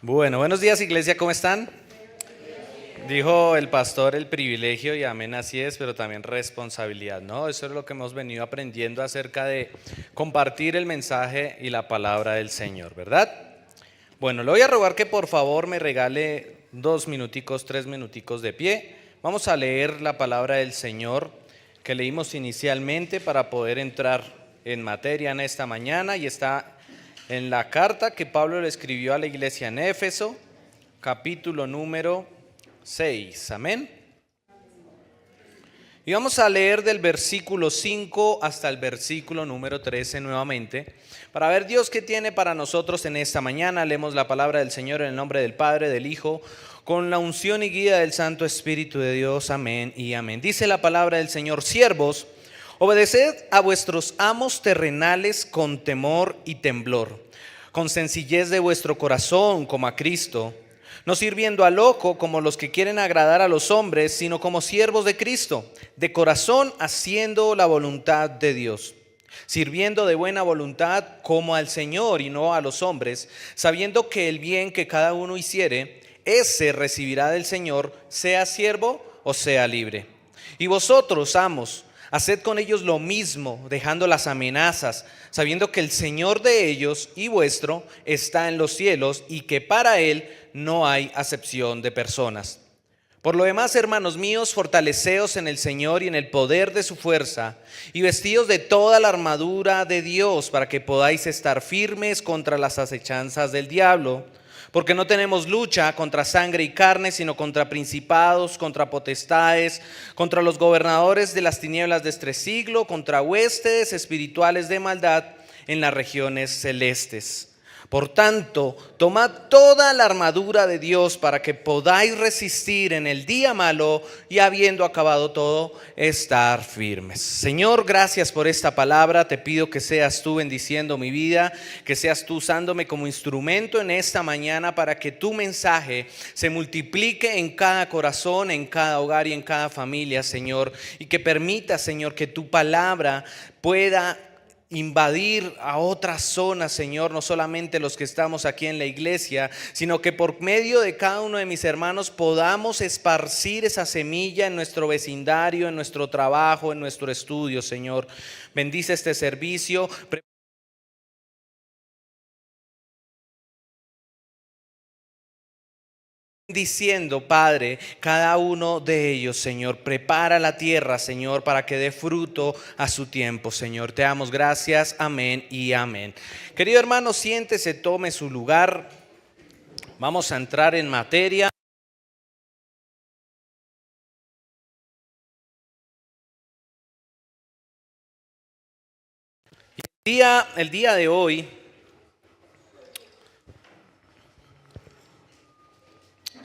Bueno, buenos días iglesia, ¿cómo están? Dijo el pastor el privilegio y amén, así es, pero también responsabilidad, ¿no? Eso es lo que hemos venido aprendiendo acerca de compartir el mensaje y la palabra del Señor, ¿verdad? Bueno, le voy a rogar que por favor me regale 2 minuticos, 3 minuticos de pie. Vamos a leer la palabra del Señor que leímos inicialmente para poder entrar en materia en esta mañana, y está en la carta que Pablo le escribió a la iglesia en Éfeso, capítulo número 6, amén. Y vamos a leer del versículo 5 hasta el versículo número 13 nuevamente, para ver Dios qué tiene para nosotros en esta mañana. Leemos la palabra del Señor en el nombre del Padre, del Hijo, con la unción y guía del Santo Espíritu de Dios, amén y amén. Dice la palabra del Señor: siervos, obedeced a vuestros amos terrenales con temor y temblor, con sencillez de vuestro corazón como a Cristo, no sirviendo al ojo como los que quieren agradar a los hombres, sino como siervos de Cristo, de corazón haciendo la voluntad de Dios, sirviendo de buena voluntad como al Señor y no a los hombres, sabiendo que el bien que cada uno hiciere, ese recibirá del Señor, sea siervo o sea libre. Y vosotros, amos, haced con ellos lo mismo, dejando las amenazas, sabiendo que el Señor de ellos y vuestro está en los cielos, y que para Él no hay acepción de personas. Por lo demás, hermanos míos, fortaleceos en el Señor y en el poder de su fuerza, y vestíos de toda la armadura de Dios, para que podáis estar firmes contra las acechanzas del diablo. Porque no tenemos lucha contra sangre y carne, sino contra principados, contra potestades, contra los gobernadores de las tinieblas de este siglo, contra huestes espirituales de maldad en las regiones celestes. Por tanto, tomad toda la armadura de Dios para que podáis resistir en el día malo, y habiendo acabado todo, estar firmes. Señor, gracias por esta palabra. Te pido que seas tú bendiciendo mi vida, que seas tú usándome como instrumento en esta mañana para que tu mensaje se multiplique en cada corazón, en cada hogar y en cada familia, Señor. Y que permita, Señor, que tu palabra pueda invadir a otras zonas, Señor, no solamente los que estamos aquí en la iglesia, sino que por medio de cada uno de mis hermanos podamos esparcir esa semilla en nuestro vecindario, en nuestro trabajo, en nuestro estudio, Señor. Bendice este servicio. Diciendo, Padre, cada uno de ellos, Señor, prepara la tierra, Señor, para que dé fruto a su tiempo, Señor. Te damos gracias, amén y amén. Querido hermano, siéntese, tome su lugar. Vamos a entrar en materia. El día de hoy,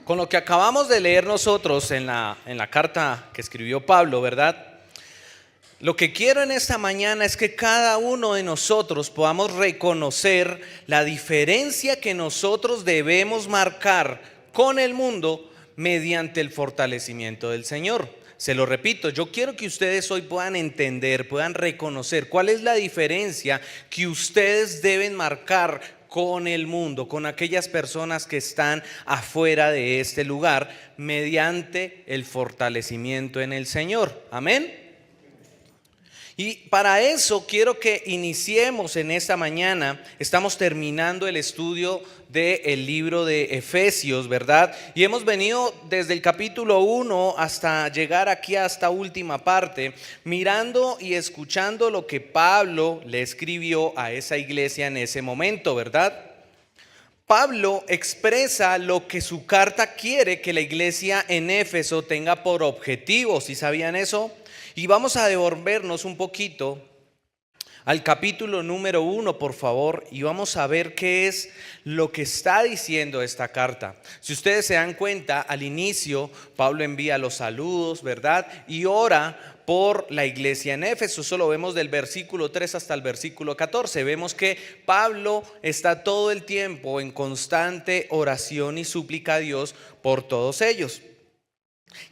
con lo que acabamos de leer nosotros en la carta que escribió Pablo, ¿verdad? Lo que quiero en esta mañana es que cada uno de nosotros podamos reconocer la diferencia que nosotros debemos marcar con el mundo mediante el fortalecimiento del Señor. Se lo repito, yo quiero que ustedes hoy puedan entender, puedan reconocer cuál es la diferencia que ustedes deben marcar con el mundo, con aquellas personas que están afuera de este lugar, mediante el fortalecimiento en el Señor. Amén. Y para eso quiero que iniciemos en esta mañana. Estamos terminando el estudio del libro de Efesios, ¿verdad? Y hemos venido desde el capítulo 1 hasta llegar aquí a esta última parte, mirando y escuchando lo que Pablo le escribió a esa iglesia en ese momento, ¿verdad? Pablo expresa lo que su carta quiere que la iglesia en Éfeso tenga por objetivo. ¿Sí sabían eso? Y vamos a devolvernos un poquito al capítulo número 1, por favor, y vamos a ver qué es lo que está diciendo esta carta. Si ustedes se dan cuenta, al inicio Pablo envía los saludos, ¿verdad? Y ora por la iglesia en Éfeso. Eso lo vemos del versículo 3 hasta el versículo 14. Vemos que Pablo está todo el tiempo en constante oración y súplica a Dios por todos ellos.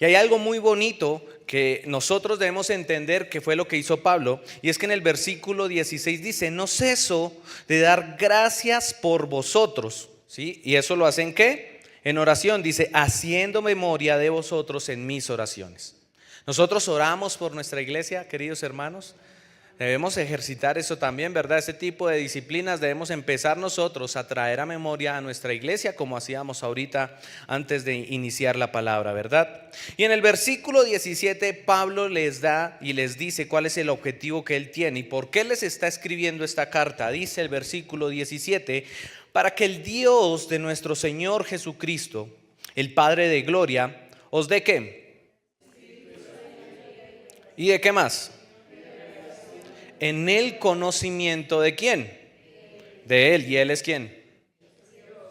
Y hay algo muy bonito que nosotros debemos entender que fue lo que hizo Pablo, y es que en el versículo 16 dice: no ceso de dar gracias por vosotros, ¿sí? ¿Y eso lo hacen qué? En oración, dice, haciendo memoria de vosotros en mis oraciones. Nosotros oramos por nuestra iglesia, queridos hermanos. Debemos ejercitar eso también, ¿verdad? Ese tipo de disciplinas debemos empezar nosotros a traer a memoria a nuestra iglesia, como hacíamos ahorita antes de iniciar la palabra, ¿verdad? Y en el versículo 17 Pablo les da y les dice cuál es el objetivo que él tiene y por qué les está escribiendo esta carta. Dice el versículo 17, para que el Dios de nuestro Señor Jesucristo, el Padre de gloria, os dé ¿qué? ¿Y de qué más? En el conocimiento de quién, de Él. ¿Y Él es quién?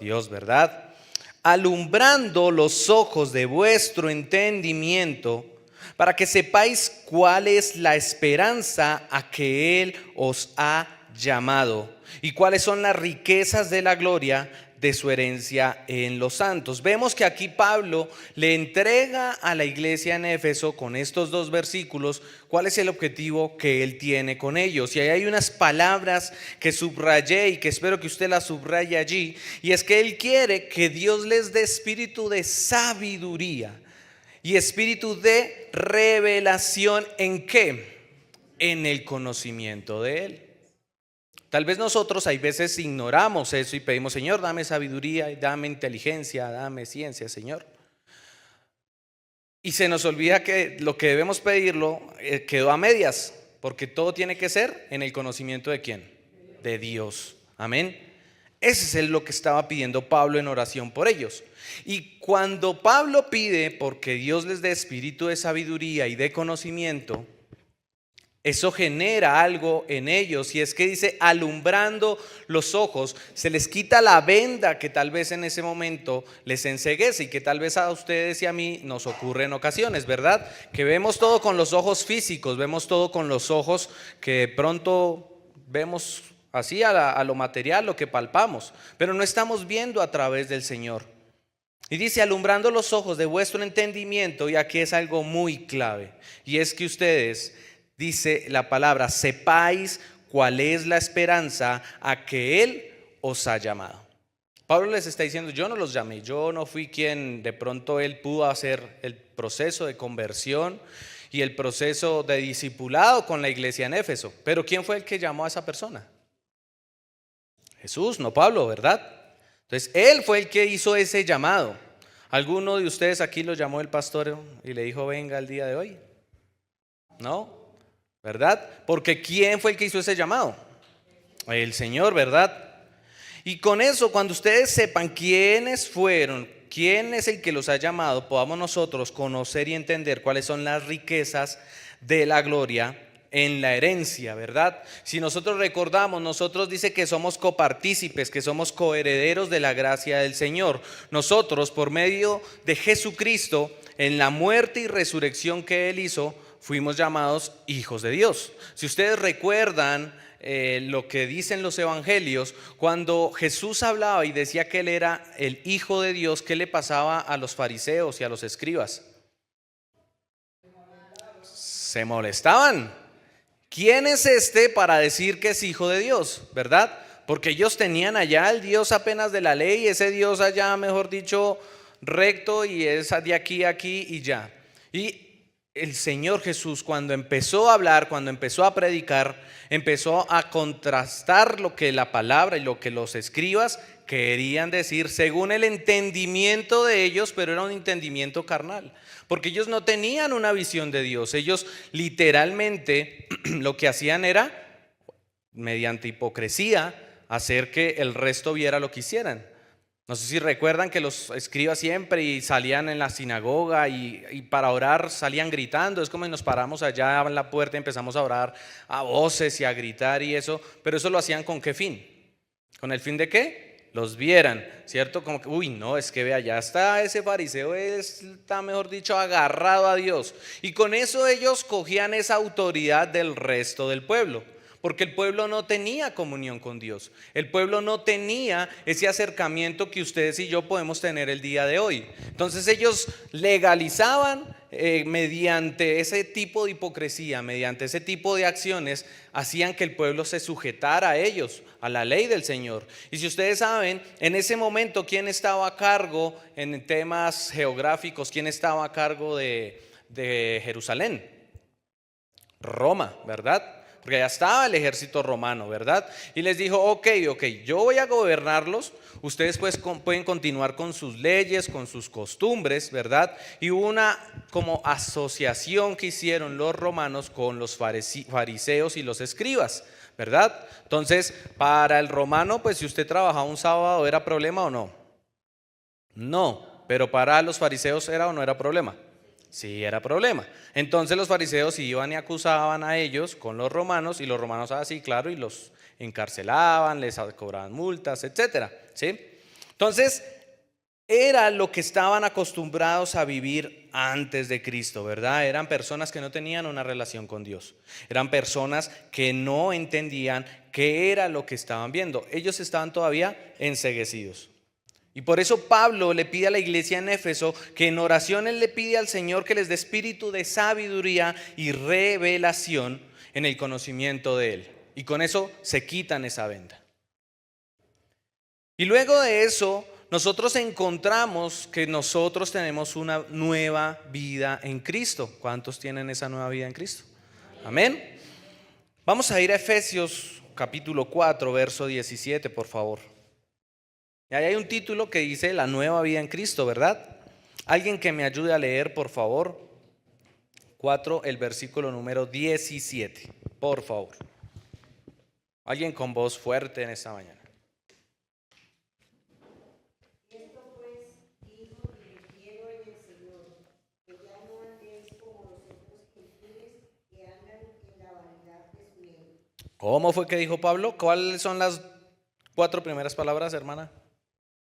Dios, ¿verdad? Alumbrando los ojos de vuestro entendimiento, para que sepáis cuál es la esperanza a que Él os ha llamado y cuáles son las riquezas de la gloria de su herencia en los santos. Vemos que aquí Pablo le entrega a la iglesia en Éfeso con estos dos versículos cuál es el objetivo que él tiene con ellos. Y ahí hay unas palabras que subrayé y que espero que usted las subraye allí, y es que él quiere que Dios les dé espíritu de sabiduría y espíritu de revelación. ¿En qué? En el conocimiento de Él. Tal vez nosotros hay veces ignoramos eso y pedimos, Señor, dame sabiduría, dame inteligencia, dame ciencia, Señor. Y se nos olvida que lo que debemos pedirlo quedó a medias, porque todo tiene que ser en el conocimiento de ¿quién? De Dios. Amén. Ese es lo que estaba pidiendo Pablo en oración por ellos. Y cuando Pablo pide porque Dios les dé espíritu de sabiduría y de conocimiento, eso genera algo en ellos, y es que dice alumbrando los ojos, se les quita la venda que tal vez en ese momento les enceguece y que tal vez a ustedes y a mí nos ocurre en ocasiones, ¿verdad? Que vemos todo con los ojos físicos, vemos todo con los ojos que de pronto vemos así a lo material, lo que palpamos, pero no estamos viendo a través del Señor. Y dice alumbrando los ojos de vuestro entendimiento, y aquí es algo muy clave, y es que ustedes, dice la palabra, sepáis cuál es la esperanza a que Él os ha llamado. Pablo les está diciendo, yo no los llamé, yo no fui quien de pronto él pudo hacer el proceso de conversión y el proceso de discipulado con la iglesia en Éfeso. Pero ¿quién fue el que llamó a esa persona? Jesús, no Pablo, ¿verdad? Entonces Él fue el que hizo ese llamado. ¿Alguno de ustedes aquí lo llamó el pastor y le dijo venga el día de hoy? No, ¿verdad? Porque ¿quién fue el que hizo ese llamado? El Señor, ¿verdad? Y con eso, cuando ustedes sepan quiénes fueron, quién es el que los ha llamado, podamos nosotros conocer y entender cuáles son las riquezas de la gloria en la herencia, ¿verdad? Si nosotros recordamos, nosotros dice que somos copartícipes, que somos coherederos de la gracia del Señor. Nosotros, por medio de Jesucristo, en la muerte y resurrección que Él hizo, fuimos llamados hijos de Dios. Si ustedes recuerdan lo que dicen los evangelios, cuando Jesús hablaba y decía que Él era el Hijo de Dios, ¿qué le pasaba a los fariseos y a los escribas? Se molestaban. ¿Quién es este para decir que es hijo de Dios? ¿Verdad? Porque ellos tenían allá el Dios apenas de la ley, ese Dios allá, mejor dicho, recto, y es de aquí a aquí y ya. Y el Señor Jesús, cuando empezó a hablar, cuando empezó a predicar, empezó a contrastar lo que la palabra y lo que los escribas querían decir según el entendimiento de ellos, pero era un entendimiento carnal, porque ellos no tenían una visión de Dios. Ellos literalmente lo que hacían era, mediante hipocresía, hacer que el resto viera lo que hicieran. No sé si recuerdan que los escribas siempre y salían en la sinagoga y para orar salían gritando. Es como si nos paramos allá en la puerta y empezamos a orar a voces y a gritar y eso. Pero eso lo hacían ¿con qué fin? ¿Con el fin de qué? Los vieran, ¿cierto? Como que, uy, no, es que vea, ya está ese fariseo, está mejor dicho agarrado a Dios. Y con eso ellos cogían esa autoridad del resto del pueblo. Porque el pueblo no tenía comunión con Dios. El pueblo no tenía ese acercamiento que ustedes y yo podemos tener el día de hoy. Entonces ellos legalizaban mediante ese tipo de hipocresía, mediante ese tipo de acciones, hacían que el pueblo se sujetara a ellos, a la ley del Señor. Y si ustedes saben, en ese momento, ¿quién estaba a cargo en temas geográficos? ¿Quién estaba a cargo de Jerusalén? Roma, ¿verdad? Porque ya estaba el ejército romano, ¿verdad? Y les dijo, ok, yo voy a gobernarlos, ustedes pues pueden continuar con sus leyes, con sus costumbres, ¿verdad? Y hubo una como asociación que hicieron los romanos con los fariseos y los escribas, ¿verdad? Entonces, para el romano, pues si usted trabajaba un sábado, ¿era problema o no? No, pero para los fariseos ¿era o no era problema? Sí, era problema. Entonces los fariseos iban y acusaban a ellos con los romanos, y los romanos así, claro, y los encarcelaban, les cobraban multas, etcétera, ¿sí? Entonces, era lo que estaban acostumbrados a vivir antes de Cristo, ¿verdad? Eran personas que no tenían una relación con Dios. Eran personas que no entendían qué era lo que estaban viendo. Ellos estaban todavía enceguecidos. Y por eso Pablo le pide a la iglesia en Éfeso que en oraciones le pide al Señor que les dé espíritu de sabiduría y revelación en el conocimiento de Él. Y con eso se quitan esa venda. Y luego de eso, nosotros encontramos que nosotros tenemos una nueva vida en Cristo. ¿Cuántos tienen esa nueva vida en Cristo? Amén. Vamos a ir a Efesios capítulo 4, verso 17, por favor. Y ahí hay un título que dice la nueva vida en Cristo, ¿verdad? Alguien que me ayude a leer, por favor. 4, el versículo número 17, por favor. Alguien con voz fuerte en esta mañana. Esto pues digo y requiero en el Señor, que ya no andéis como los otros gentiles que andan en la vanidad de su mente. ¿Cómo fue que dijo Pablo? ¿Cuáles son las 4 primeras palabras, hermana?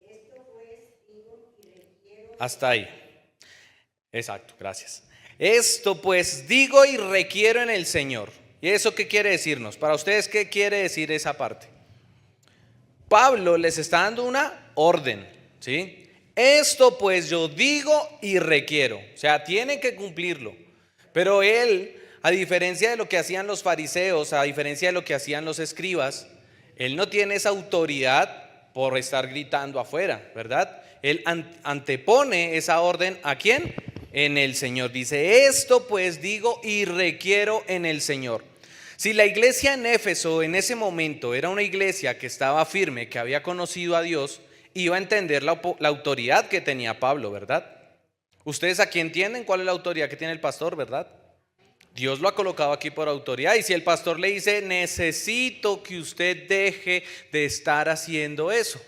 Esto pues digo y requiero. Hasta ahí. Exacto, gracias. Esto pues digo y requiero en el Señor. ¿Y eso qué quiere decirnos? Para ustedes, ¿qué quiere decir esa parte? Pablo les está dando una orden, ¿sí? Esto pues yo digo y requiero. O sea, tienen que cumplirlo. Pero él, a diferencia de lo que hacían los fariseos, a diferencia de lo que hacían los escribas, él no tiene esa autoridad por estar gritando afuera, ¿verdad? Él antepone esa orden ¿a quién? En el Señor. Dice, esto pues digo y requiero en el Señor. Si la iglesia en Éfeso en ese momento era una iglesia que estaba firme, que había conocido a Dios, iba a entender la autoridad que tenía Pablo, ¿verdad? Ustedes aquí entienden cuál es la autoridad que tiene el pastor, ¿verdad? Dios lo ha colocado aquí por autoridad. Y si el pastor le dice, necesito que usted deje de estar haciendo eso.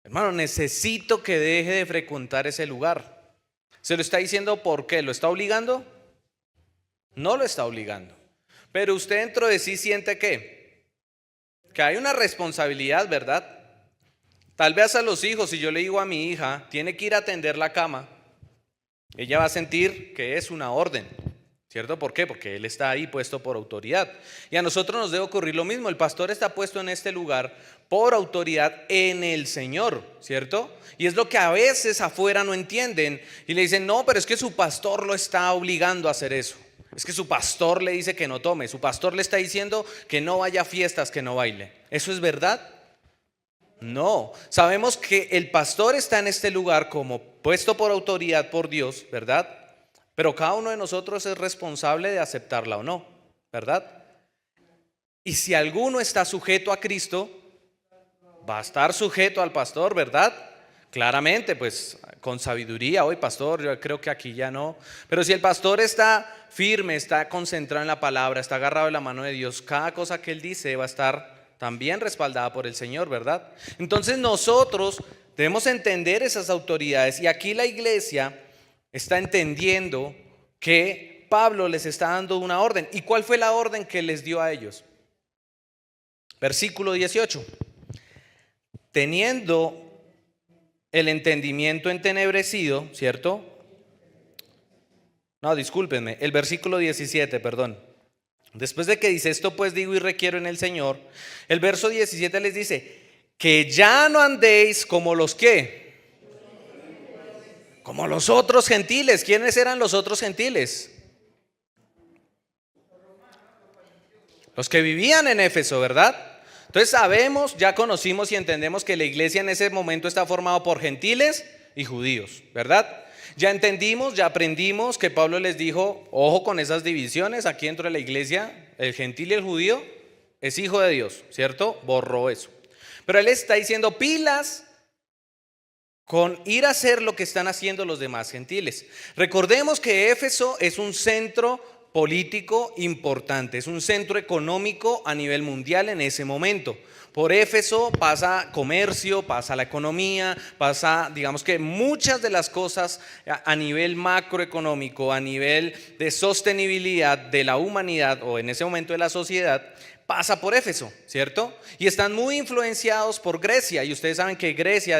Hermano, necesito que deje de frecuentar ese lugar. ¿Se lo está diciendo por qué? ¿Lo está obligando? No lo está obligando. Pero usted dentro de sí siente que hay una responsabilidad, ¿verdad? Tal vez a los hijos, si yo le digo a mi hija, tiene que ir a tender la cama, ella va a sentir que es una orden, ¿cierto? ¿Por qué? Porque él está ahí puesto por autoridad. Y a nosotros nos debe ocurrir lo mismo. El pastor está puesto en este lugar por autoridad en el Señor, ¿cierto? Y es lo que a veces afuera no entienden y le dicen, no, pero es que su pastor lo está obligando a hacer eso. Es que su pastor le dice que no tome, su pastor le está diciendo que no vaya a fiestas, que no baile. ¿Eso es verdad? No. Sabemos que el pastor está en este lugar como puesto por autoridad por Dios, ¿verdad? Pero cada uno de nosotros es responsable de aceptarla o no, ¿verdad? Y si alguno está sujeto a Cristo, va a estar sujeto al pastor, ¿verdad? Claramente, pues con sabiduría. Hoy, pastor, yo creo que aquí ya no. Pero si el pastor está firme, está concentrado en la palabra, está agarrado de la mano de Dios, cada cosa que él dice va a estar también respaldada por el Señor, ¿verdad? Entonces nosotros debemos entender esas autoridades. Y aquí la iglesia está entendiendo que Pablo les está dando una orden. ¿Y cuál fue la orden que les dio a ellos? Versículo 18. Teniendo el entendimiento entenebrecido, ¿cierto? No, discúlpenme, el versículo 17, perdón. Después de que dice esto pues digo y requiero en el Señor, el verso 17 les dice que ya no andéis como los que, Como los otros gentiles. ¿Quiénes eran los otros gentiles? Los que vivían en Éfeso, ¿verdad? Entonces sabemos, ya conocimos y entendemos que la iglesia en ese momento está formada por gentiles y judíos, ¿verdad? Ya entendimos, ya aprendimos que Pablo les dijo, ojo con esas divisiones, aquí dentro de la iglesia, el gentil y el judío es hijo de Dios, ¿cierto? Borró eso. Pero él está diciendo pilas con ir a hacer lo que están haciendo los demás gentiles. Recordemos que Éfeso es un centro político importante, es un centro económico a nivel mundial en ese momento. Por Éfeso pasa comercio, pasa la economía, pasa, digamos que muchas de las cosas a nivel macroeconómico, a nivel de sostenibilidad de la humanidad o en ese momento de la sociedad, pasa por Éfeso, ¿cierto? Y están muy influenciados por Grecia, y ustedes saben que de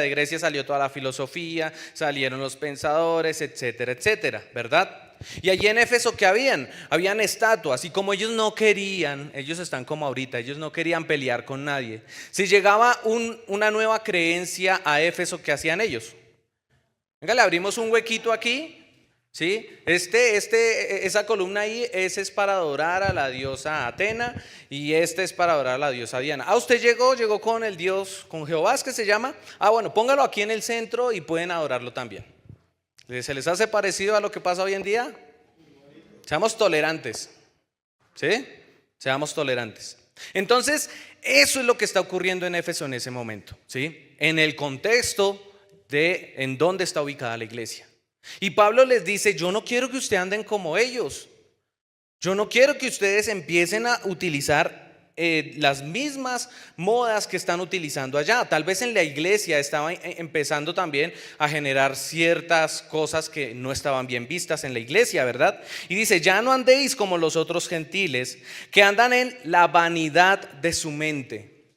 Grecia salió toda la filosofía, salieron los pensadores, etcétera, etcétera, ¿verdad? Y allí en Éfeso, ¿qué habían? Habían estatuas, y como ellos no querían, ellos están como ahorita, ellos no querían pelear con nadie. Si llegaba una nueva creencia a Éfeso, ¿qué hacían ellos? Venga, le abrimos un huequito aquí. ¿Sí? Esa columna ahí, ese es para adorar a la diosa Atena y este es para adorar a la diosa Diana. Usted llegó con el dios, con Jehová, ¿es que se llama? Bueno, póngalo aquí en el centro y pueden adorarlo también. ¿Se les hace parecido a lo que pasa hoy en día? Seamos tolerantes, ¿sí? Seamos tolerantes. Entonces, eso es lo que está ocurriendo en Éfeso en ese momento, ¿sí? En el contexto de en dónde está ubicada la iglesia. Y Pablo les dice, yo no quiero que ustedes anden como ellos. Yo no quiero que ustedes empiecen a utilizar las mismas modas que están utilizando allá. Tal vez en la iglesia estaban empezando también a generar ciertas cosas que no estaban bien vistas en la iglesia, ¿verdad? Y dice, ya no andéis como los otros gentiles que andan en la vanidad de su mente.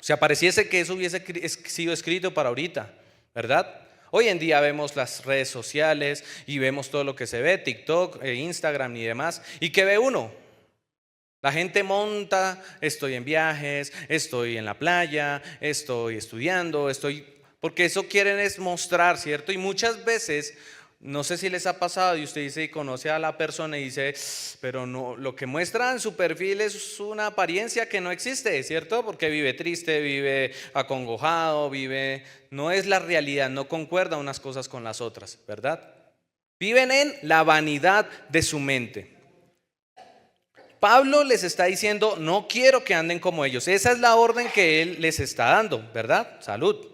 O sea, pareciese que eso hubiese sido escrito para ahorita, ¿verdad? Hoy en día vemos las redes sociales y vemos todo lo que se ve, TikTok, Instagram y demás. ¿Y qué ve uno? La gente monta, estoy en viajes, estoy en la playa, estoy estudiando, porque eso quieren es mostrar, ¿cierto? Y muchas veces, no sé si les ha pasado y usted dice y conoce a la persona y dice, pero no, lo que muestra en su perfil es una apariencia que no existe, ¿cierto? Porque vive triste, vive acongojado, no es la realidad, no concuerda unas cosas con las otras, ¿verdad? Viven en la vanidad de su mente. Pablo les está diciendo, no quiero que anden como ellos. Esa es la orden que él les está dando, ¿verdad? Salud.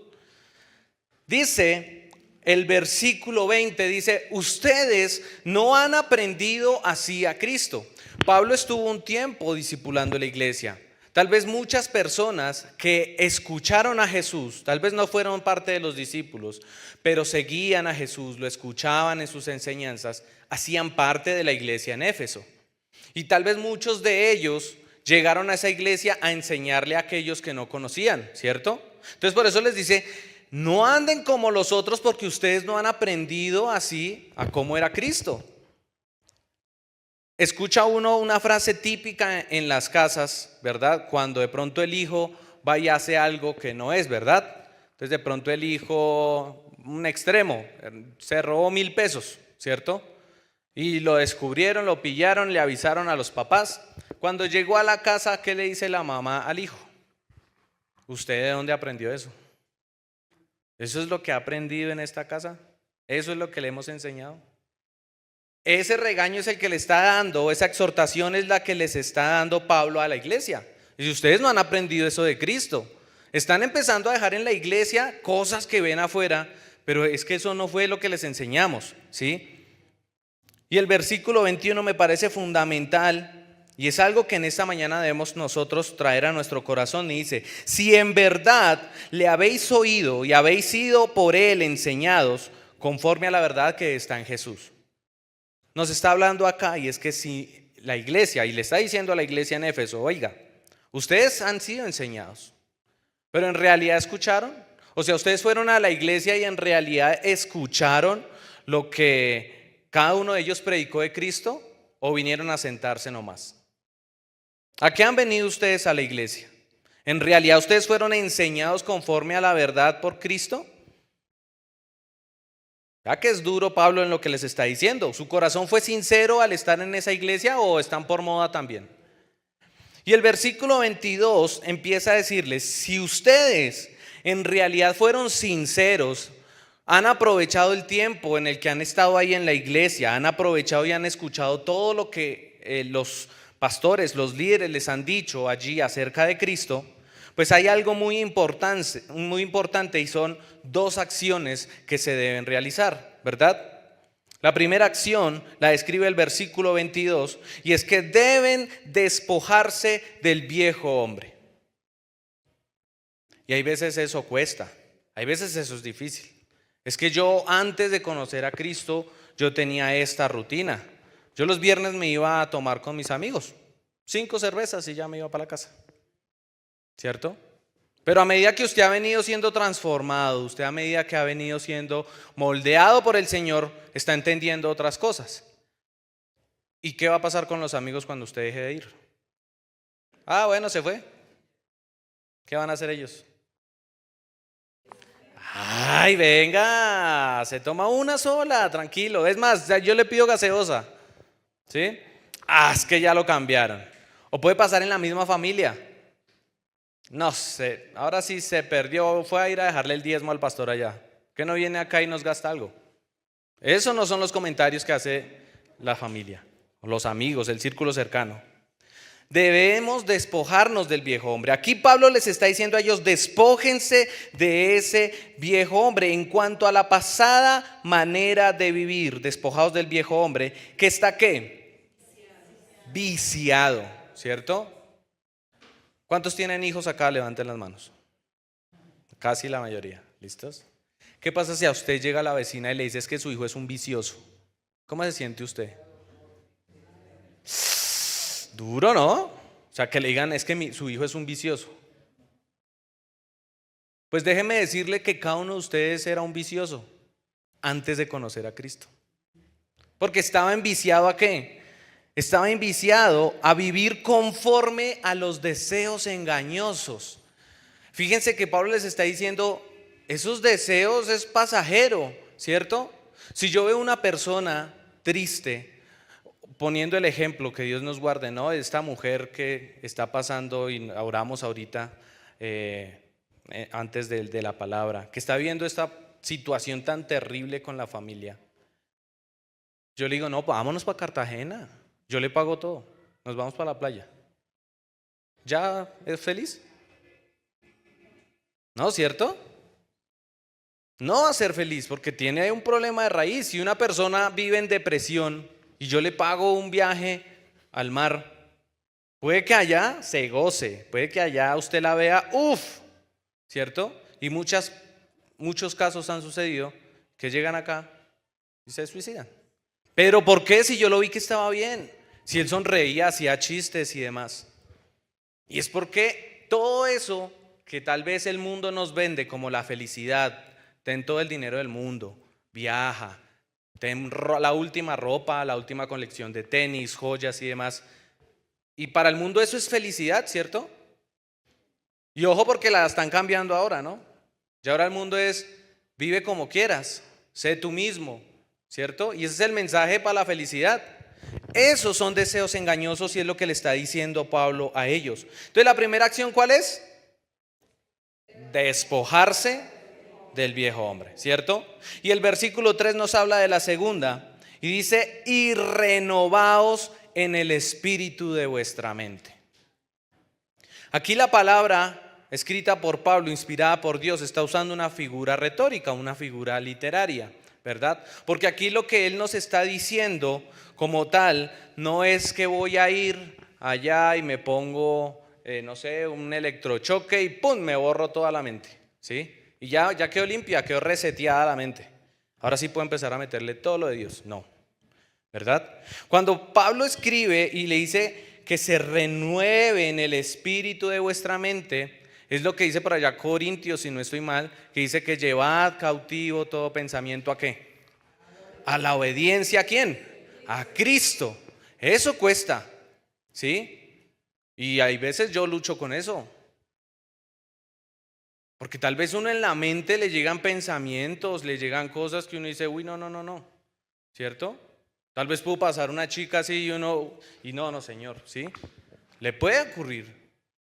Dice el versículo 20, dice, ustedes no han aprendido así a Cristo. Pablo estuvo un tiempo discipulando la iglesia. Tal vez muchas personas que escucharon a Jesús, tal vez no fueron parte de los discípulos, pero seguían a Jesús, lo escuchaban en sus enseñanzas, hacían parte de la iglesia en Éfeso. Y tal vez muchos de ellos llegaron a esa iglesia a enseñarle a aquellos que no conocían, ¿cierto? Entonces por eso les dice, no anden como los otros porque ustedes no han aprendido así a cómo era Cristo. Escucha uno una frase típica en las casas, ¿verdad? Cuando de pronto el hijo va y hace algo que no es, ¿verdad? Entonces de pronto el hijo, un extremo, se robó 1,000 pesos, ¿cierto? Y lo descubrieron, lo pillaron, le avisaron a los papás. Cuando llegó a la casa, ¿qué le dice la mamá al hijo? ¿Usted de dónde aprendió eso? ¿Eso es lo que ha aprendido en esta casa? ¿Eso es lo que le hemos enseñado? Ese regaño es el que le está dando, esa exhortación es la que les está dando Pablo a la iglesia. Y si ustedes no han aprendido eso de Cristo, están empezando a dejar en la iglesia cosas que ven afuera, pero es que eso no fue lo que les enseñamos, ¿sí? Y el versículo 21 me parece fundamental y es algo que en esta mañana debemos nosotros traer a nuestro corazón. Y dice, si en verdad le habéis oído y habéis sido por él enseñados conforme a la verdad que está en Jesús. Nos está hablando acá y es que si la iglesia, y le está diciendo a la iglesia en Éfeso, oiga, ustedes han sido enseñados, pero en realidad escucharon. O sea, ustedes fueron a la iglesia y en realidad escucharon lo que cada uno de ellos predicó de Cristo, o vinieron a sentarse nomás. ¿A qué han venido ustedes a la iglesia? ¿En realidad ustedes fueron enseñados conforme a la verdad por Cristo? Ya que es duro Pablo en lo que les está diciendo. ¿Su corazón fue sincero al estar en esa iglesia o están por moda también? Y el versículo 22 empieza a decirles, si ustedes en realidad fueron sinceros, han aprovechado el tiempo en el que han estado ahí en la iglesia, han aprovechado y han escuchado todo lo que los pastores, los líderes les han dicho allí acerca de Cristo, pues hay algo muy importante y son dos acciones que se deben realizar, ¿verdad? La primera acción la describe el versículo 22 y es que deben despojarse del viejo hombre. Y hay veces eso cuesta, hay veces eso es difícil. Es que yo antes de conocer a Cristo, yo tenía esta rutina. Yo los viernes me iba a tomar con mis amigos, 5 cervezas y ya me iba para la casa, ¿cierto? Pero a medida que usted ha venido siendo transformado, usted a medida que ha venido siendo moldeado por el Señor, está entendiendo otras cosas. ¿Y qué va a pasar con los amigos cuando usted deje de ir? Ah, bueno, se fue. ¿Qué van a hacer ellos? Ay, venga, se toma una sola, tranquilo. Es más, yo le pido gaseosa, ¿sí? Ah, es que ya lo cambiaron. O puede pasar en la misma familia. No sé, ahora sí se perdió, fue a ir a dejarle el diezmo al pastor allá. ¿Que no viene acá y nos gasta algo? Eso no son los comentarios que hace la familia, los amigos, el círculo cercano. Debemos despojarnos del viejo hombre. Aquí Pablo les está diciendo a ellos, despójense de ese viejo hombre. En cuanto a la pasada manera de vivir, despojados del viejo hombre, que está ¿qué? Viciado, ¿cierto? ¿Cuántos tienen hijos acá? Levanten las manos. Casi la mayoría, ¿listos? ¿Qué pasa si a usted llega la vecina y le dice que su hijo es un vicioso? ¿Cómo se siente usted? Duro, ¿no? O sea, que le digan es que su hijo es un vicioso. Pues déjeme decirle que cada uno de ustedes era un vicioso antes de conocer a Cristo. Porque estaba enviciado ¿a qué? Estaba enviciado a vivir conforme a los deseos engañosos. Fíjense que Pablo les está diciendo, esos deseos es pasajero, ¿cierto? Si yo veo una persona triste, poniendo el ejemplo, que Dios nos guarde, ¿no? Esta mujer que está pasando, y oramos ahorita antes de la palabra, que está viendo esta situación tan terrible con la familia. Yo le digo, no, vámonos para Cartagena, yo le pago todo, nos vamos para la playa. ¿Ya es feliz? ¿No, cierto? No va a ser feliz porque tiene un problema de raíz. Si una persona vive en depresión y yo le pago un viaje al mar, puede que allá se goce, puede que allá usted la vea, uff, ¿cierto? Y muchos casos han sucedido que llegan acá y se suicidan. ¿Pero por qué si yo lo vi que estaba bien? Si él sonreía, hacía chistes y demás. Y es porque todo eso que tal vez el mundo nos vende como la felicidad, ten todo el dinero del mundo, viaja, ten la última ropa, la última colección de tenis, joyas y demás. Y para el mundo eso es felicidad, ¿cierto? Y ojo porque la están cambiando ahora, ¿no? Ya ahora el mundo es, vive como quieras, sé tú mismo, ¿cierto? Y ese es el mensaje para la felicidad. Esos son deseos engañosos y es lo que le está diciendo Pablo a ellos. Entonces la primera acción, ¿cuál es? Despojarse del viejo hombre, ¿cierto? Y el versículo 3 nos habla de la segunda y dice, y renovaos en el espíritu de vuestra mente. Aquí la palabra escrita por Pablo, inspirada por Dios, está usando una figura retórica, una figura literaria, ¿verdad? Porque aquí lo que él nos está diciendo como tal no es que voy a ir allá y me pongo, no sé, un electrochoque y ¡pum! Me borro toda la mente, ¿sí? Y ya quedó limpia, quedó reseteada la mente. Ahora sí puedo empezar a meterle todo lo de Dios. No, ¿verdad? Cuando Pablo escribe y le dice que se renueve en el espíritu de vuestra mente, es lo que dice por allá Corintios, si no estoy mal, que dice que llevad cautivo todo pensamiento ¿a qué? A la obediencia ¿a quién? A Cristo. Eso cuesta, ¿sí? Y hay veces yo lucho con eso. Porque tal vez uno en la mente le llegan pensamientos, le llegan cosas que uno dice, uy, no, no, no, no, ¿cierto? Tal vez pudo pasar una chica así y uno, y no, no, señor, ¿sí? Le puede ocurrir.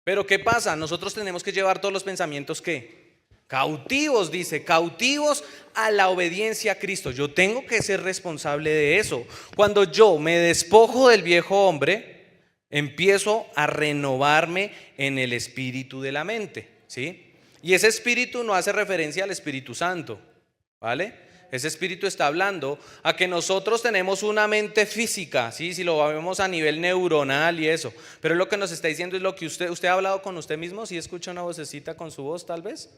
Pero ¿qué pasa? Nosotros tenemos que llevar todos los pensamientos, ¿qué? Cautivos, dice, cautivos a la obediencia a Cristo. Yo tengo que ser responsable de eso. Cuando yo me despojo del viejo hombre, empiezo a renovarme en el espíritu de la mente, ¿sí? Y ese espíritu no hace referencia al Espíritu Santo, ¿vale? Ese espíritu está hablando a que nosotros tenemos una mente física, ¿sí? Si lo vemos a nivel neuronal y eso. Pero lo que nos está diciendo es lo que usted ha hablado con usted mismo. ¿Sí escucha una vocecita con su voz tal vez?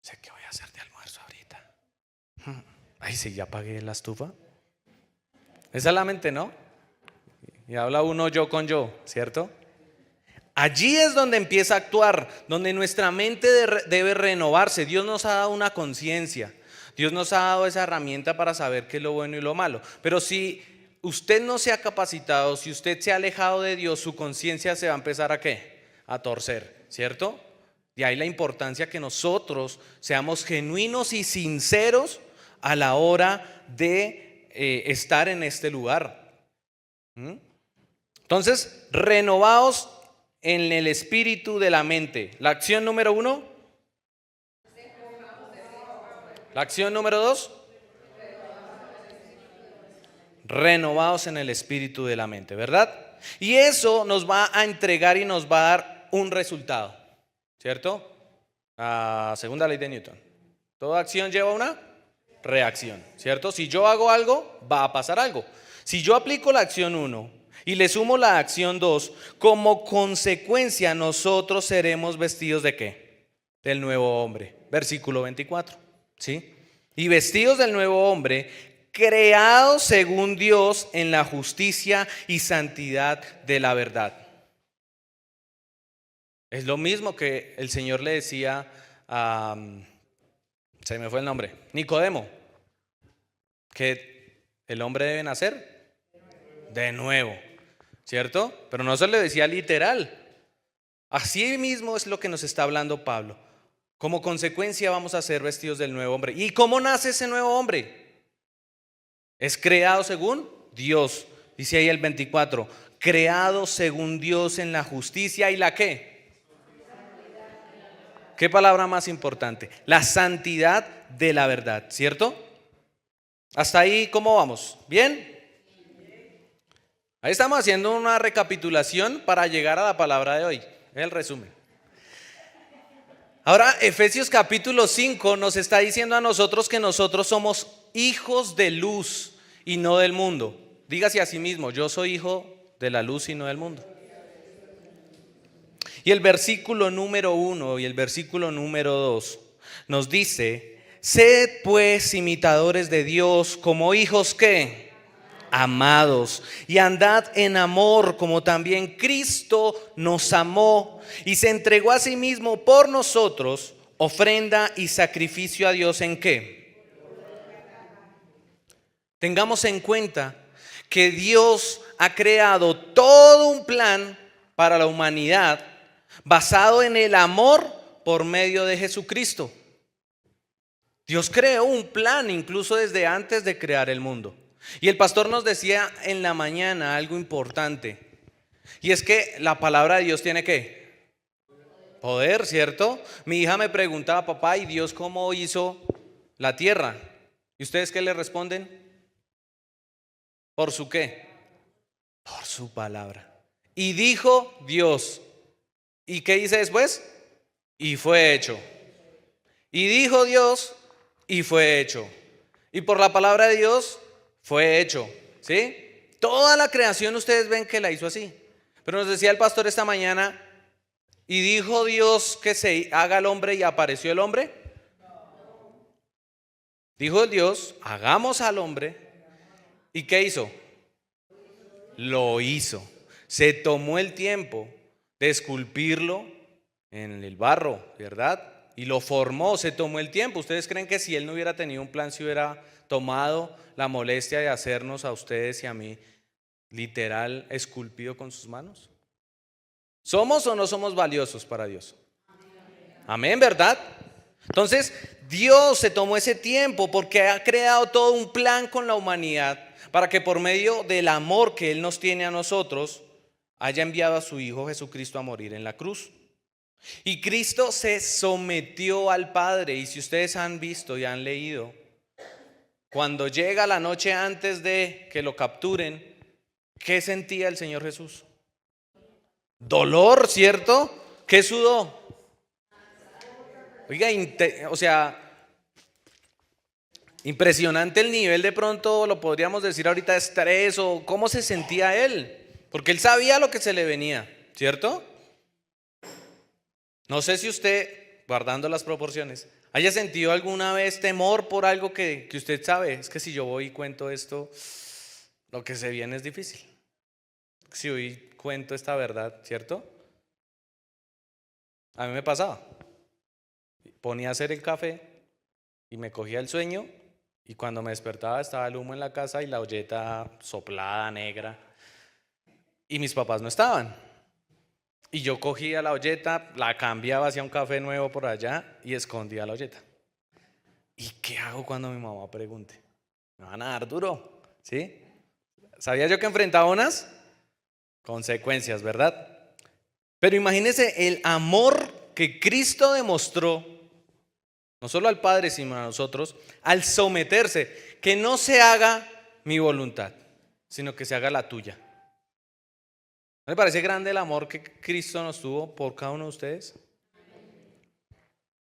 Sé que voy a hacer de almuerzo ahorita. Ay, sí, ya apagué la estufa. Esa es la mente, ¿no? Y habla uno yo con yo, ¿cierto? Allí es donde empieza a actuar, donde nuestra mente debe renovarse. Dios nos ha dado una conciencia. Dios nos ha dado esa herramienta para saber qué es lo bueno y lo malo. Pero si usted no se ha capacitado, si usted se ha alejado de Dios, su conciencia se va a empezar ¿a qué? A torcer, ¿cierto? De ahí la importancia que nosotros seamos genuinos y sinceros a la hora de estar en este lugar. Entonces, renovaos en el espíritu de la mente. La acción número 1. La acción número 2. Renovaos en el espíritu de la mente, ¿verdad? Y eso nos va a entregar y nos va a dar un resultado, ¿cierto? Segunda ley de Newton. Toda acción lleva una reacción, ¿cierto? Si yo hago algo, va a pasar algo. Si yo aplico la acción 1 y le sumo la acción 2, como consecuencia nosotros seremos vestidos ¿de qué? Del nuevo hombre. Versículo 24, ¿sí? Y vestidos del nuevo hombre, creados según Dios en la justicia y santidad de la verdad. Es lo mismo que el Señor le decía a, se me fue el nombre, Nicodemo, que el hombre debe nacer de nuevo, ¿cierto? Pero no se le decía literal. Así mismo es lo que nos está hablando Pablo. Como consecuencia vamos a ser vestidos del nuevo hombre. ¿Y cómo nace ese nuevo hombre? Es creado según Dios. Dice ahí el 24, creado según Dios en la justicia y la ¿qué? ¿Qué palabra más importante? La santidad de la verdad, ¿cierto? Hasta ahí, ¿cómo vamos? ¿Bien? Ahí estamos haciendo una recapitulación para llegar a la palabra de hoy, el resumen. Ahora, Efesios capítulo 5 nos está diciendo a nosotros que nosotros somos hijos de luz y no del mundo. Dígase a sí mismo, yo soy hijo de la luz y no del mundo. Y el versículo número 1 y el versículo número 2 nos dice, sed pues imitadores de Dios como hijos ¿qué? Amados, y andad en amor como también Cristo nos amó y se entregó a sí mismo por nosotros, ofrenda y sacrificio a Dios ¿en qué? Tengamos en cuenta que Dios ha creado todo un plan para la humanidad basado en el amor por medio de Jesucristo. Dios creó un plan incluso desde antes de crear el mundo. Y el pastor nos decía en la mañana algo importante. Y es que la palabra de Dios tiene ¿qué? Poder, ¿cierto? Mi hija me preguntaba, papá, ¿y Dios cómo hizo la tierra? ¿Y ustedes qué le responden? ¿Por su qué? Por su palabra. Y dijo Dios. ¿Y qué dice después? Y fue hecho. Y dijo Dios, y fue hecho. Y por la palabra de Dios fue hecho, ¿sí? Toda la creación ustedes ven que la hizo así. Pero nos decía el pastor esta mañana, y dijo Dios que se haga el hombre y apareció el hombre. Dijo Dios, hagamos al hombre. ¿Y qué hizo? Lo hizo. Se tomó el tiempo de esculpirlo en el barro, ¿verdad? Y lo formó, se tomó el tiempo. ¿Ustedes creen que si él no hubiera tenido un plan, se hubiera tomado la molestia de hacernos a ustedes y a mí literal esculpido con sus manos? ¿Somos o no somos valiosos para Dios? Amén, ¿verdad? Entonces, Dios se tomó ese tiempo porque ha creado todo un plan con la humanidad para que por medio del amor que Él nos tiene a nosotros, haya enviado a su Hijo Jesucristo a morir en la cruz. Y Cristo se sometió al Padre. Y si ustedes han visto y han leído, cuando llega la noche antes de que lo capturen, ¿qué sentía el Señor Jesús? Dolor, ¿cierto? ¿Qué sudó? Oiga, o sea, impresionante el nivel, de pronto lo podríamos decir ahorita, de estrés, o cómo se sentía él, porque él sabía lo que se le venía, ¿cierto? No sé si usted, guardando las proporciones, haya sentido alguna vez temor por algo que usted sabe. Es que si yo voy y cuento esto, lo que se viene es difícil. Si hoy cuento esta verdad, ¿cierto? A mí me pasaba. Ponía a hacer el café y me cogía el sueño, y cuando me despertaba estaba el humo en la casa y la olleta soplada, negra, y mis papás no estaban. Y yo cogía la olleta, la cambiaba hacia un café nuevo por allá y escondía la olleta. ¿Y qué hago cuando mi mamá pregunte? Me van a dar duro, ¿sí? Sabía yo que enfrentaba unas consecuencias, ¿verdad? Pero imagínense el amor que Cristo demostró, no solo al Padre, sino a nosotros, al someterse, que no se haga mi voluntad, sino que se haga la tuya. ¿No le parece grande el amor que Cristo nos tuvo por cada uno de ustedes?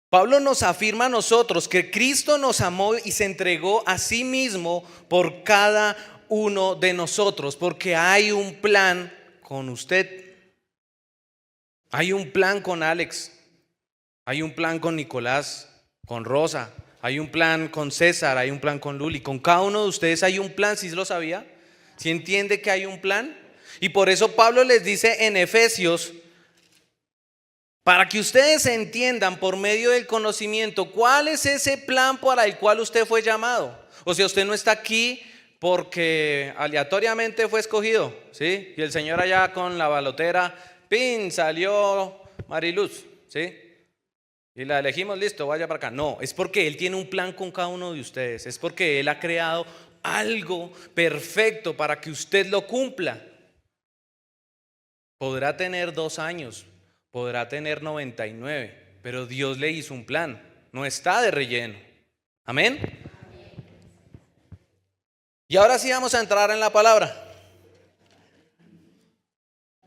Pablo nos afirma a nosotros que Cristo nos amó y se entregó a sí mismo por cada uno de nosotros, porque hay un plan con usted, hay un plan con Alex, hay un plan con Nicolás, con Rosa, hay un plan con César, hay un plan con Luli. Con cada uno de ustedes hay un plan. ¿Sí lo sabía? ¿Sí entiende que hay un plan? Y por eso Pablo les dice en Efesios, para que ustedes entiendan por medio del conocimiento cuál es ese plan para el cual usted fue llamado. O sea, usted no está aquí porque aleatoriamente fue escogido, ¿sí? Y el Señor allá con la balotera, ¡pin!, salió Mariluz, ¿sí? Y la elegimos, listo, vaya para acá. No, es porque Él tiene un plan con cada uno de ustedes. Es porque Él ha creado algo perfecto para que usted lo cumpla. Podrá tener 2 años, podrá tener 99, pero Dios le hizo un plan, no está de relleno. Amén. Y ahora sí vamos a entrar en la palabra.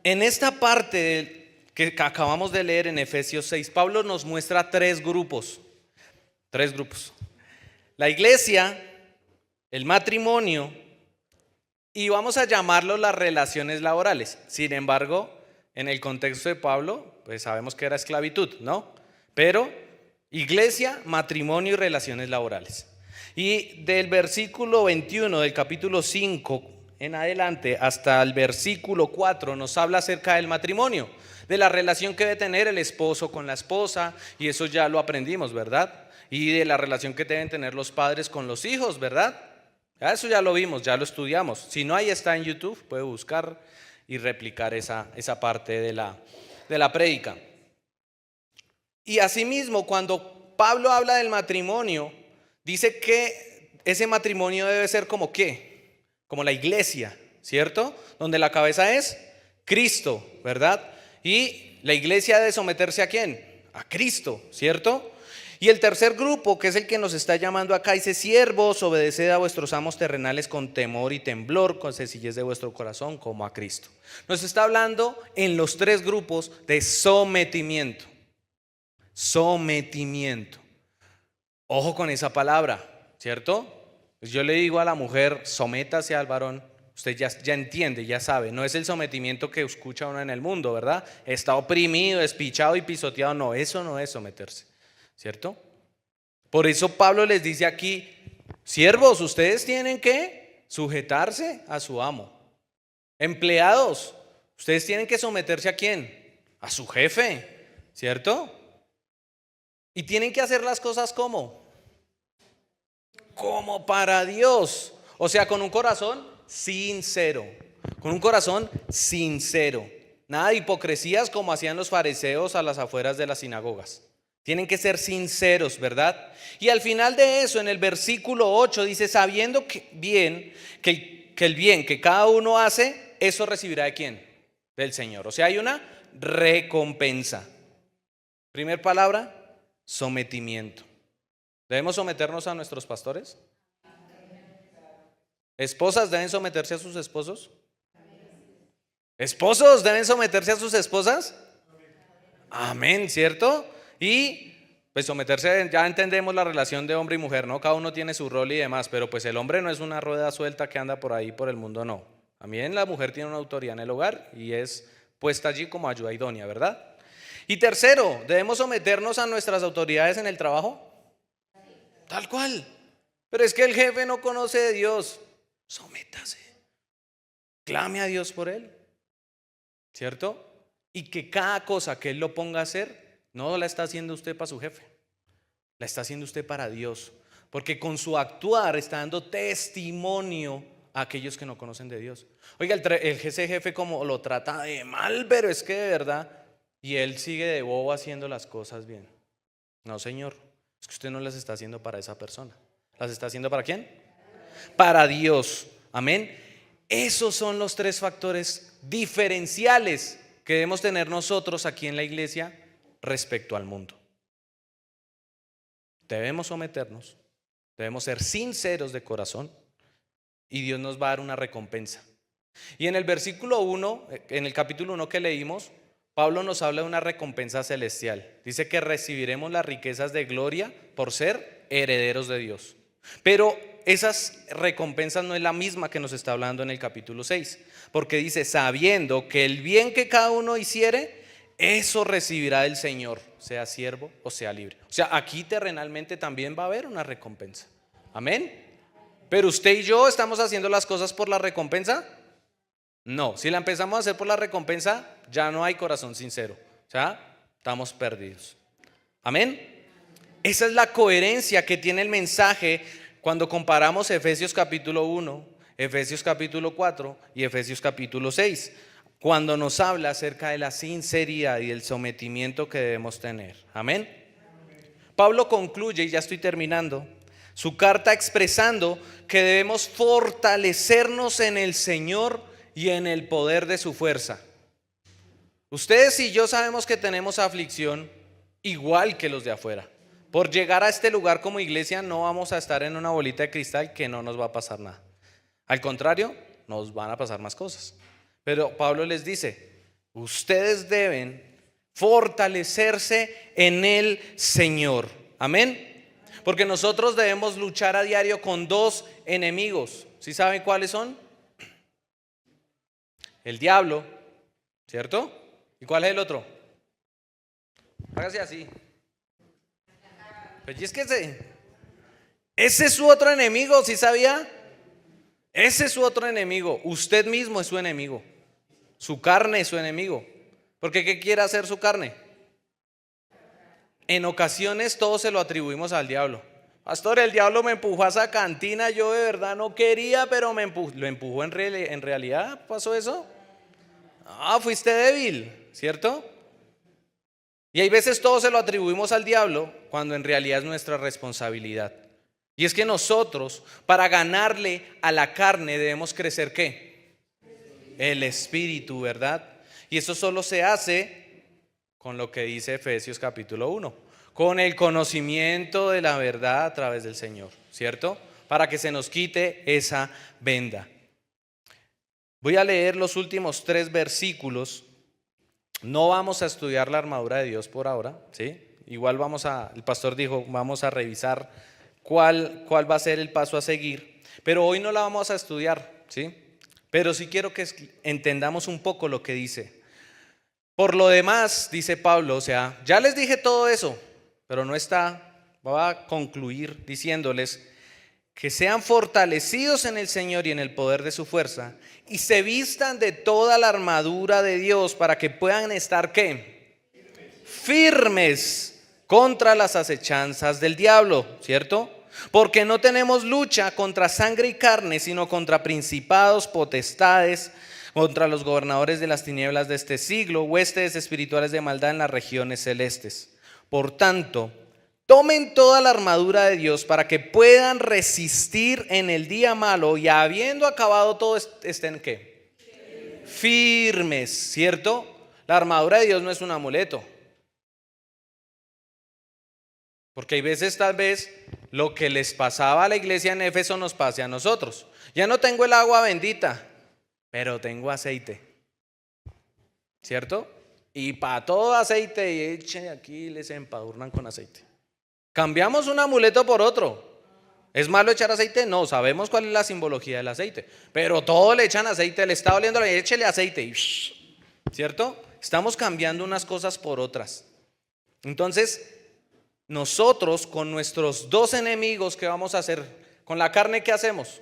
En esta parte que acabamos de leer en Efesios 6, Pablo nos muestra 3 grupos. 3 grupos. La iglesia, el matrimonio, y vamos a llamarlo las relaciones laborales. Sin embargo, en el contexto de Pablo, pues sabemos que era esclavitud, ¿no? Pero iglesia, matrimonio y relaciones laborales. Y del versículo 21 del capítulo 5 en adelante hasta el versículo 4 nos habla acerca del matrimonio, de la relación que debe tener el esposo con la esposa, y eso ya lo aprendimos, ¿verdad? Y de la relación que deben tener los padres con los hijos, ¿verdad? Eso ya lo vimos, ya lo estudiamos. Si no, ahí está en YouTube, puede buscar y replicar esa parte de la prédica. Y asimismo, cuando Pablo habla del matrimonio, dice que ese matrimonio debe ser como ¿qué? Como la iglesia, ¿cierto? Donde la cabeza es Cristo, ¿verdad? Y la iglesia debe someterse ¿a quién? A Cristo, ¿cierto? Y el tercer grupo, que es el que nos está llamando acá, dice: siervos, obedeced a vuestros amos terrenales con temor y temblor, con sencillez de vuestro corazón, como a Cristo. Nos está hablando en los 3 grupos de sometimiento. Sometimiento. Ojo con esa palabra, ¿cierto? Pues yo le digo a la mujer, sométase al varón. Usted ya entiende, ya sabe. No es el sometimiento que escucha uno en el mundo, ¿verdad? Está oprimido, despichado y pisoteado. No, eso no es someterse, ¿cierto? Por eso Pablo les dice aquí: siervos, ustedes tienen que sujetarse a su amo. Empleados, ustedes tienen que someterse ¿a quién? A su jefe, ¿cierto? Y tienen que hacer las cosas como para Dios. O sea, con un corazón sincero. Con un corazón sincero. Nada de hipocresías como hacían los fariseos a las afueras de las sinagogas. Tienen que ser sinceros, ¿verdad? Y al final de eso, en el versículo 8 dice, sabiendo que el bien que cada uno hace, eso recibirá ¿de quién? Del Señor. O sea, hay una recompensa. Primer palabra, sometimiento. ¿Debemos someternos a nuestros pastores? ¿Esposas deben someterse a sus esposos? ¿Esposos deben someterse a sus esposas? Amén, ¿cierto? Y pues someterse, ya entendemos la relación de hombre y mujer, ¿no? Cada uno tiene su rol y demás, pero pues el hombre no es una rueda suelta que anda por ahí por el mundo, no. También la mujer tiene una autoridad en el hogar y es puesta allí como ayuda idónea, ¿verdad? Y tercero, ¿debemos someternos a nuestras autoridades en el trabajo? Tal cual. Pero es que el jefe no conoce de Dios. Sométase. Clame a Dios por él. ¿Cierto? Y que cada cosa que él lo ponga a hacer, no la está haciendo usted para su jefe. La está haciendo usted para Dios. Porque con su actuar está dando testimonio a aquellos que no conocen de Dios. Oiga, ese jefe como lo trata de mal, pero es que de verdad, y él sigue de bobo haciendo las cosas bien. No, señor, es que usted no las está haciendo para esa persona. ¿Las está haciendo para quién? Para Dios. Amén. Esos son los tres factores diferenciales que debemos tener nosotros aquí en la iglesia respecto al mundo. Debemos someternos, debemos ser sinceros de corazón y Dios nos va a dar una recompensa. Y en el versículo 1, en el capítulo 1 que leímos, Pablo nos habla de una recompensa celestial. Dice que recibiremos las riquezas de gloria por ser herederos de Dios. Pero esas recompensas no es la misma que nos está hablando en el capítulo 6, porque dice, sabiendo que el bien que cada uno hiciere, eso recibirá del Señor, sea siervo o sea libre. O sea, aquí terrenalmente también va a haber una recompensa. Amén. Pero usted y yo estamos haciendo las cosas por la recompensa. No, si la empezamos a hacer por la recompensa, ya no hay corazón sincero. O sea, estamos perdidos. Amén. Esa es la coherencia que tiene el mensaje cuando comparamos Efesios capítulo 1, Efesios capítulo 4 y Efesios capítulo 6, cuando nos habla acerca de la sinceridad y el sometimiento que debemos tener. Amén. Pablo concluye, y ya estoy terminando, su carta expresando que debemos fortalecernos en el Señor y en el poder de su fuerza. Ustedes y yo sabemos que tenemos aflicción igual que los de afuera. Por llegar a este lugar como iglesia no vamos a estar en una bolita de cristal que no nos va a pasar nada. Al contrario, nos van a pasar más cosas. Pero Pablo les dice, ustedes deben fortalecerse en el Señor. Amén. Porque nosotros debemos luchar a diario con dos enemigos. ¿Sí saben cuáles son? El diablo, ¿cierto? ¿Y cuál es el otro? Hágase así. Pues es que ese es su otro enemigo, ¿sí sabía? Ese es su otro enemigo. Usted mismo es su enemigo. Su carne es su enemigo. Porque ¿qué quiere hacer su carne? En ocasiones todo se lo atribuimos al diablo. Pastor, el diablo me empujó a esa cantina, yo de verdad no quería, pero me empujó. ¿Lo empujó en realidad? ¿Pasó eso? Ah, fuiste débil, ¿cierto? Y hay veces todo se lo atribuimos al diablo cuando en realidad es nuestra responsabilidad. Y es que nosotros, para ganarle a la carne, debemos crecer ¿qué? El espíritu, ¿verdad? Y eso solo se hace con lo que dice Efesios capítulo 1, con el conocimiento de la verdad a través del Señor, ¿cierto? Para que se nos quite esa venda. Voy a leer los últimos 3 versículos. No vamos a estudiar la armadura de Dios por ahora, ¿sí? Igual el pastor dijo, vamos a revisar cuál va a ser el paso a seguir, pero hoy no la vamos a estudiar, ¿sí? Pero sí quiero que entendamos un poco lo que dice. Por lo demás, dice Pablo, o sea, ya les dije todo eso, pero va a concluir diciéndoles que sean fortalecidos en el Señor y en el poder de su fuerza y se vistan de toda la armadura de Dios para que puedan estar ¿qué? Firmes contra las acechanzas del diablo, ¿cierto? Porque no tenemos lucha contra sangre y carne, sino contra principados, potestades, contra los gobernadores de las tinieblas de este siglo, huestes espirituales de maldad en las regiones celestes. Por tanto, tomen toda la armadura de Dios para que puedan resistir en el día malo y habiendo acabado todo estén ¿qué? Firmes, ¿cierto? La armadura de Dios no es un amuleto. Porque hay veces tal vez lo que les pasaba a la iglesia en Éfeso nos pase a nosotros. Ya no tengo el agua bendita, pero tengo aceite, ¿cierto? Y para todo aceite, y echen aquí, les empadurnan con aceite. Cambiamos un amuleto por otro. ¿Es malo echar aceite? No, sabemos cuál es la simbología del aceite. Pero todo le echan aceite, le está oliendo, échele aceite. Y ¿cierto? Estamos cambiando unas cosas por otras. Entonces, nosotros con nuestros dos enemigos, ¿qué vamos a hacer? Con la carne, ¿qué hacemos?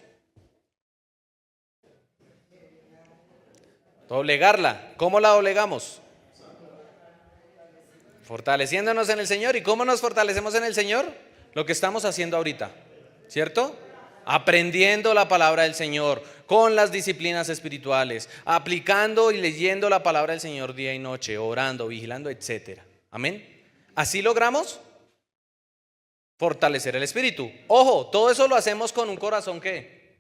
Doblegarla. ¿Cómo la doblegamos? Fortaleciéndonos en el Señor. ¿Y cómo nos fortalecemos en el Señor? Lo que estamos haciendo ahorita, ¿cierto? Aprendiendo la palabra del Señor, con las disciplinas espirituales, aplicando y leyendo la palabra del Señor día y noche, orando, vigilando, etcétera. Amén. ¿Así logramos fortalecer el espíritu? Ojo, todo eso lo hacemos con un corazón ¿qué?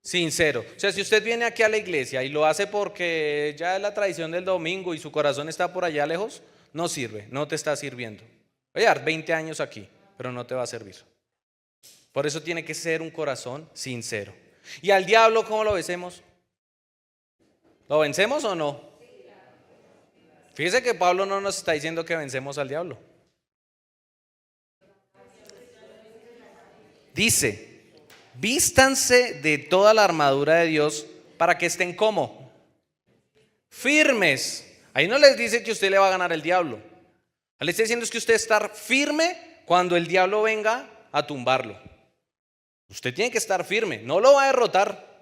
Sincero. O sea, si usted viene aquí a la iglesia y lo hace porque ya es la tradición del domingo y su corazón está por allá lejos, no sirve, no te está sirviendo. Voy a dar 20 años aquí, pero no te va a servir. Por eso tiene que ser un corazón sincero. ¿Y al diablo cómo lo vencemos? ¿Lo vencemos o no? Fíjese que Pablo no nos está diciendo que vencemos al diablo. Dice, vístanse de toda la armadura de Dios para que estén ¿cómo? Firmes. Ahí no les dice que usted le va a ganar al diablo. Le está diciendo es que usted estar firme cuando el diablo venga a tumbarlo. Usted tiene que estar firme, no lo va a derrotar.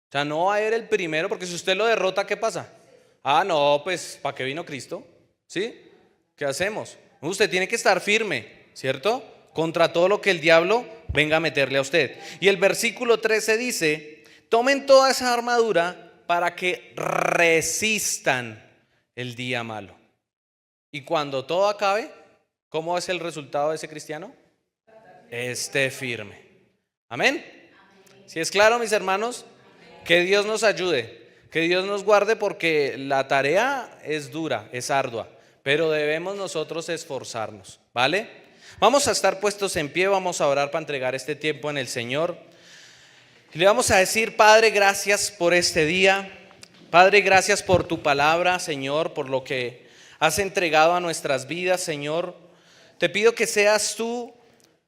O sea, no va a ser el primero, porque si usted lo derrota, ¿qué pasa? Ah, no, pues, ¿para qué vino Cristo? ¿Sí? ¿Qué hacemos? Usted tiene que estar firme, ¿cierto? Contra todo lo que el diablo venga a meterle a usted. Y el versículo 13 dice, tomen toda esa armadura para que resistan el día malo. Y cuando todo acabe, ¿cómo es el resultado de ese cristiano? Esté firme. Amén. ¿Sí es claro, mis hermanos? Que Dios nos ayude, que Dios nos guarde, porque la tarea es dura, es ardua, pero debemos nosotros esforzarnos, ¿vale? Vamos a estar puestos en pie, vamos a orar para entregar este tiempo en el Señor. Y le vamos a decir, Padre, gracias por este día. Padre, gracias por tu palabra, Señor, por lo que has entregado a nuestras vidas, Señor. Te pido que seas tú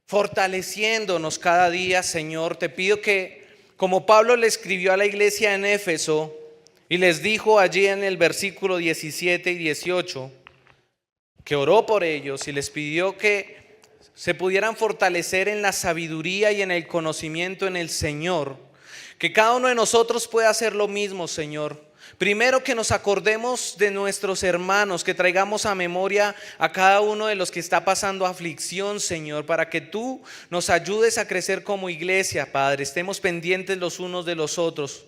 fortaleciéndonos cada día, Señor. Te pido que, como Pablo le escribió a la iglesia en Éfeso y les dijo allí en el versículo 17 y 18, que oró por ellos y les pidió que se pudieran fortalecer en la sabiduría y en el conocimiento en el Señor, que cada uno de nosotros pueda hacer lo mismo, Señor. Primero, que nos acordemos de nuestros hermanos, que traigamos a memoria a cada uno de los que está pasando aflicción, Señor, para que tú nos ayudes a crecer como iglesia, Padre. Estemos pendientes los unos de los otros.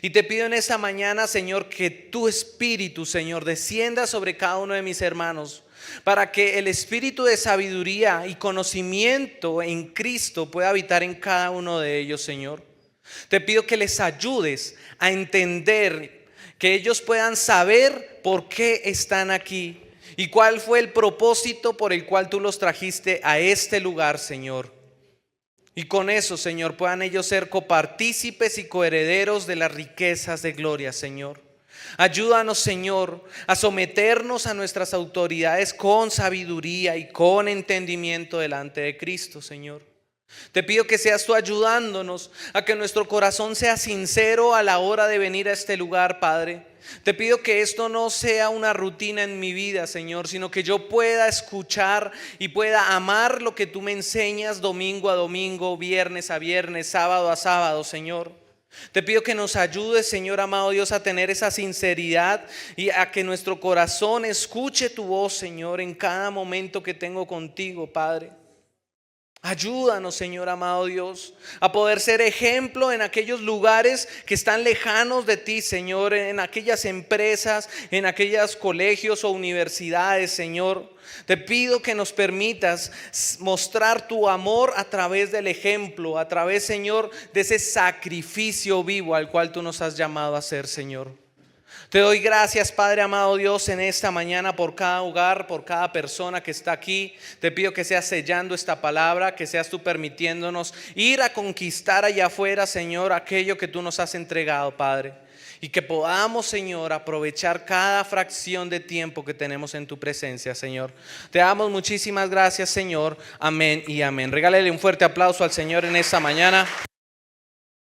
Y te pido en esta mañana, Señor, que tu espíritu, Señor, descienda sobre cada uno de mis hermanos, para que el espíritu de sabiduría y conocimiento en Cristo pueda habitar en cada uno de ellos, Señor. Te pido que les ayudes a entender, que ellos puedan saber por qué están aquí y cuál fue el propósito por el cual tú los trajiste a este lugar, Señor. Y con eso, Señor, puedan ellos ser copartícipes y coherederos de las riquezas de gloria, Señor. Ayúdanos, Señor, a someternos a nuestras autoridades con sabiduría y con entendimiento delante de Cristo, Señor. Te pido que seas tú ayudándonos a que nuestro corazón sea sincero a la hora de venir a este lugar, Padre. Te pido que esto no sea una rutina en mi vida, Señor, sino que yo pueda escuchar y pueda amar lo que tú me enseñas domingo a domingo, viernes a viernes, sábado a sábado, Señor. Te pido que nos ayudes, Señor amado Dios, a tener esa sinceridad y a que nuestro corazón escuche tu voz, Señor, en cada momento que tengo contigo, Padre. Ayúdanos, Señor amado Dios, a poder ser ejemplo en aquellos lugares que están lejanos de ti, Señor, en aquellas empresas, en aquellos colegios o universidades, Señor. Te pido que nos permitas mostrar tu amor a través del ejemplo, a través, Señor, de ese sacrificio vivo al cual tú nos has llamado a ser, Señor. Te doy gracias, Padre amado Dios, en esta mañana por cada hogar, por cada persona que está aquí. Te pido que seas sellando esta palabra, que seas tú permitiéndonos ir a conquistar allá afuera, Señor, aquello que tú nos has entregado, Padre. Y que podamos, Señor, aprovechar cada fracción de tiempo que tenemos en tu presencia, Señor. Te damos muchísimas gracias, Señor. Amén y amén. Regálale un fuerte aplauso al Señor en esta mañana.